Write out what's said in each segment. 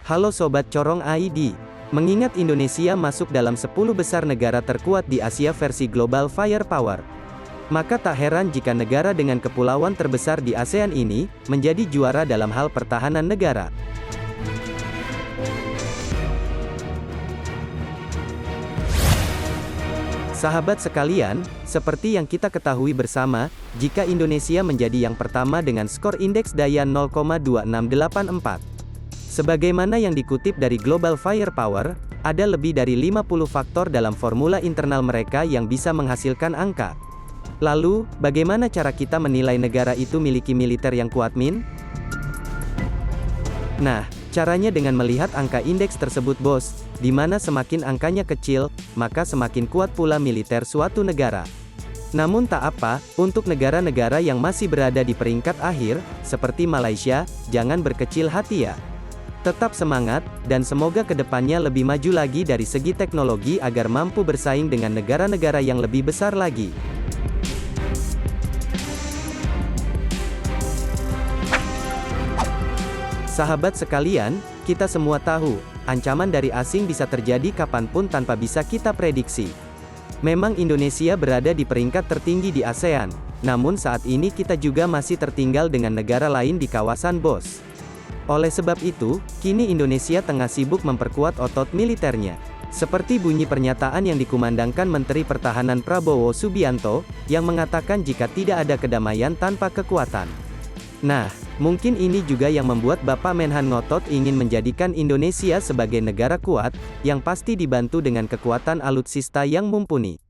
Halo Sobat Corong ID. Mengingat Indonesia masuk dalam 10 besar negara terkuat di Asia versi Global Firepower, maka tak heran jika negara dengan kepulauan terbesar di ASEAN ini, menjadi juara dalam hal pertahanan negara. Sahabat sekalian, seperti yang kita ketahui bersama, jika Indonesia menjadi yang pertama dengan skor indeks daya 0,2684. Sebagaimana yang dikutip dari Global Firepower, ada lebih dari 50 faktor dalam formula internal mereka yang bisa menghasilkan angka. Lalu, bagaimana cara kita menilai negara itu miliki militer yang kuat, Min? Nah, caranya dengan melihat angka indeks tersebut, bos, di mana semakin angkanya kecil, maka semakin kuat pula militer suatu negara. Namun tak apa, untuk negara-negara yang masih berada di peringkat akhir, seperti Malaysia, jangan berkecil hati ya. Tetap semangat, dan semoga kedepannya lebih maju lagi dari segi teknologi agar mampu bersaing dengan negara-negara yang lebih besar lagi. Sahabat sekalian, kita semua tahu, ancaman dari asing bisa terjadi kapanpun tanpa bisa kita prediksi. Memang Indonesia berada di peringkat tertinggi di ASEAN, namun saat ini kita juga masih tertinggal dengan negara lain di kawasan, bos. Oleh sebab itu, kini Indonesia tengah sibuk memperkuat otot militernya. Seperti bunyi pernyataan yang dikumandangkan Menteri Pertahanan Prabowo Subianto, yang mengatakan jika tidak ada kedamaian tanpa kekuatan. Nah, mungkin ini juga yang membuat Bapak Menhan ngotot ingin menjadikan Indonesia sebagai negara kuat, yang pasti dibantu dengan kekuatan alutsista yang mumpuni.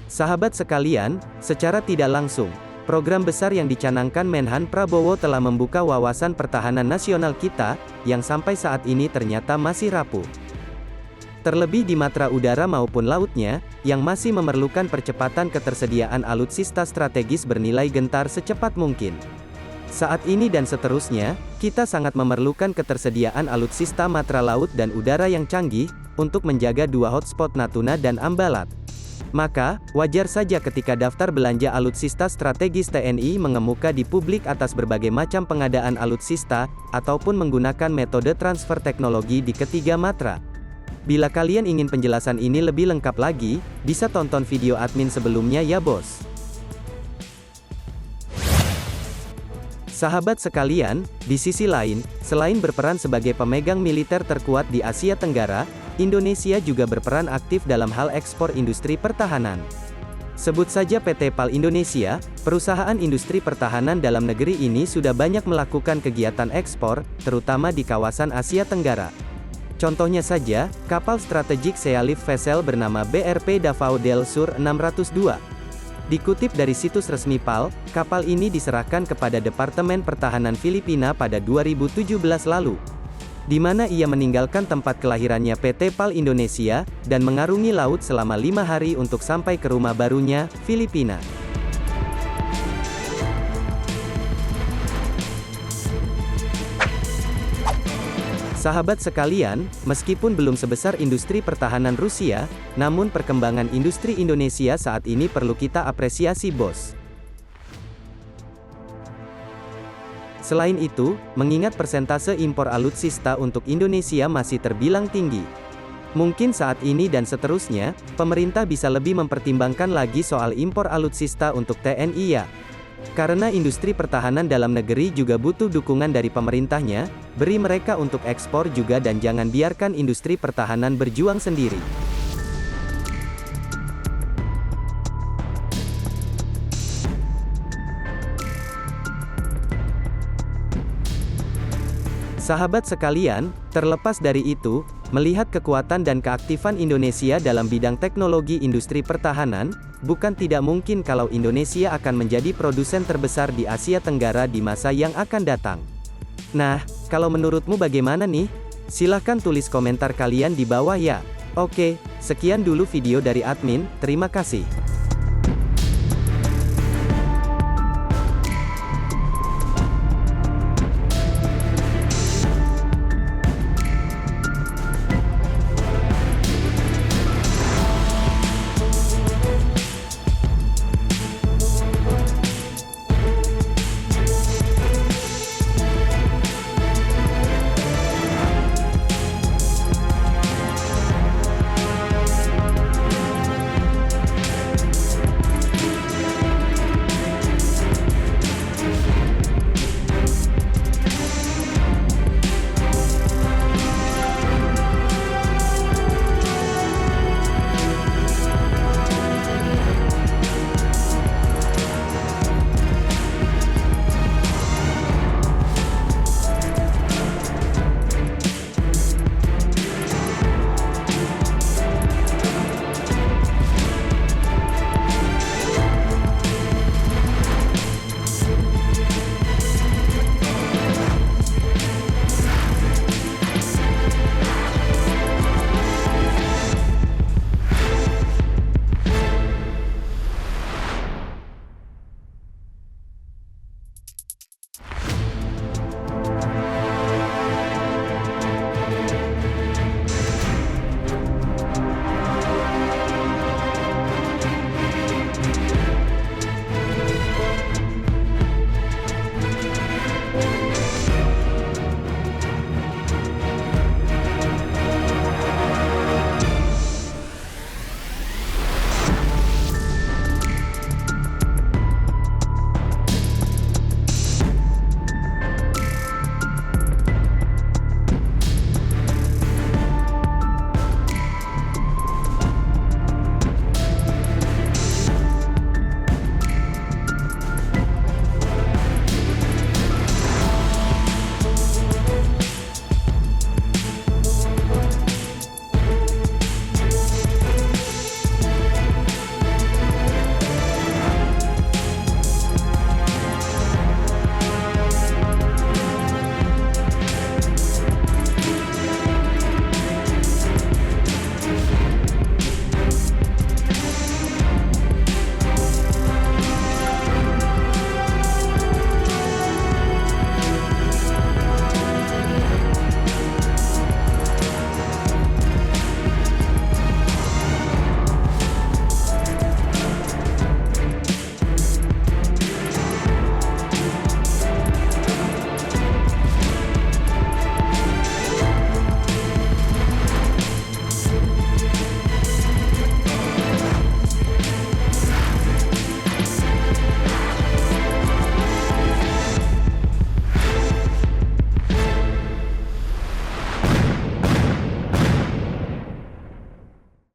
Sahabat sekalian, secara tidak langsung, program besar yang dicanangkan Menhan Prabowo telah membuka wawasan pertahanan nasional kita, yang sampai saat ini ternyata masih rapuh. Terlebih di matra udara maupun lautnya, yang masih memerlukan percepatan ketersediaan alutsista strategis bernilai gentar secepat mungkin. Saat ini dan seterusnya, kita sangat memerlukan ketersediaan alutsista matra laut dan udara yang canggih, untuk menjaga dua hotspot Natuna dan Ambalat. Maka, wajar saja ketika daftar belanja alutsista strategis TNI mengemuka di publik atas berbagai macam pengadaan alutsista, ataupun menggunakan metode transfer teknologi di ketiga matra. Bila kalian ingin penjelasan ini lebih lengkap lagi, bisa tonton video admin sebelumnya ya bos. Sahabat sekalian, di sisi lain, selain berperan sebagai pemegang militer terkuat di Asia Tenggara, Indonesia juga berperan aktif dalam hal ekspor industri pertahanan. Sebut saja PT PAL Indonesia, perusahaan industri pertahanan dalam negeri ini sudah banyak melakukan kegiatan ekspor, terutama di kawasan Asia Tenggara. Contohnya saja, kapal strategik Sealift Vessel bernama BRP Davao del Sur 602. Dikutip dari situs resmi PAL, kapal ini diserahkan kepada Departemen Pertahanan Filipina pada 2017 lalu, di mana ia meninggalkan tempat kelahirannya PT PAL Indonesia, dan mengarungi laut selama 5 hari untuk sampai ke rumah barunya, Filipina. Sahabat sekalian, meskipun belum sebesar industri pertahanan Rusia, namun perkembangan industri Indonesia saat ini perlu kita apresiasi bos. Selain itu, mengingat persentase impor alutsista untuk Indonesia masih terbilang tinggi, mungkin saat ini dan seterusnya, pemerintah bisa lebih mempertimbangkan lagi soal impor alutsista untuk TNI ya. Karena industri pertahanan dalam negeri juga butuh dukungan dari pemerintahnya, beri mereka untuk ekspor juga dan jangan biarkan industri pertahanan berjuang sendiri. Sahabat sekalian, terlepas dari itu, melihat kekuatan dan keaktifan Indonesia dalam bidang teknologi industri pertahanan, bukan tidak mungkin kalau Indonesia akan menjadi produsen terbesar di Asia Tenggara di masa yang akan datang. Nah, kalau menurutmu bagaimana nih? Silahkan tulis komentar kalian di bawah ya. Oke, sekian dulu video dari admin, terima kasih.